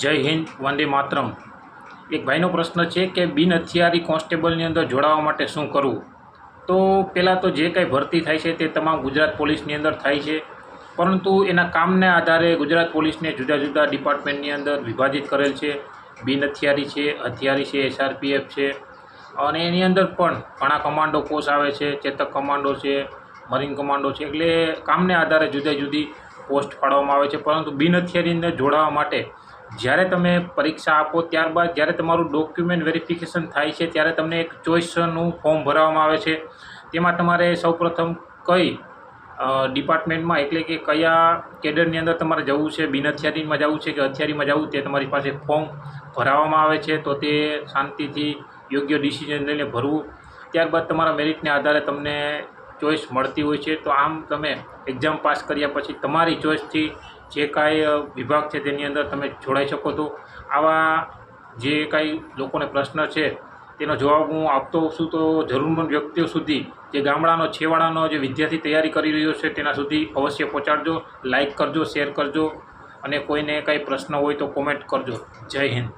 જય હિન્દ, વંદે માતરમ। એક ભાઈનો પ્રશ્ન છે કે બિન હથિયારી કોન્સ્ટેબલની અંદર જોડાવા માટે શું કરવું। તો પહેલાં તો જે કંઈ ભરતી થાય છે તે તમામ ગુજરાત પોલીસની અંદર થાય છે, પરંતુ એના કામને આધારે ગુજરાત પોલીસને જુદા જુદા ડિપાર્ટમેન્ટની અંદર વિભાજિત કરેલ છે। બિન હથિયારી છે, હથિયારી છે, SRPF છે, અને એની અંદર પણ ઘણા કમાન્ડો કોર્સ આવે છે, ચેતક કમાન્ડો છે, મરીન કમાન્ડો છે, એટલે કામને આધારે જુદી જુદી પોસ્ટ ફાળવવામાં આવે છે। પરંતુ બિન હથિયારીની અંદર જોડાવા માટે જ્યારે તમે પરીક્ષા આપો ત્યારબાદ જ્યારે તમારું ડોક્યુમેન્ટ વેરિફિકેશન થાય છે ત્યારે તમને એક ચોઇસનું ફોર્મ ભરવામાં આવે છે। તેમાં તમારે સૌપ્રથમ કઈ ડિપાર્ટમેન્ટમાં એટલે કે કયા કેડરની અંદર તમારે જવું છે, બિન હથિયારીમાં જવું છે કે હથિયારીમાં જવું, તે તમારી પાસે ફોર્મ ભરાવવામાં આવે છે। તો તે શાંતિથી યોગ્ય ડિસિઝન લઈને ભરવું, ત્યારબાદ તમારા મેરિટને આધારે તમને ચોઇસ મળતી હોય છે। તો આમ તમે એક્ઝામ પાસ કર્યા પછી તમારી ચોઇસથી જે કાંઈ વિભાગ છે તેની અંદર તમે જોડાઈ શકો। તો આવા જે કાંઈ લોકોને પ્રશ્ન છે તેનો જવાબ હું આપતો હોઉં છું, તો જરૂરમંદ વ્યક્તિઓ સુધી, જે ગામડાનો છેવાડાનો જે વિદ્યાર્થી તૈયારી કરી રહ્યો છે તેના સુધી અવશ્ય પહોંચાડજો, લાઇક કરજો, શેર કરજો, અને કોઈને કાંઈ પ્રશ્ન હોય તો કોમેન્ટ કરજો। જય હિન્દ।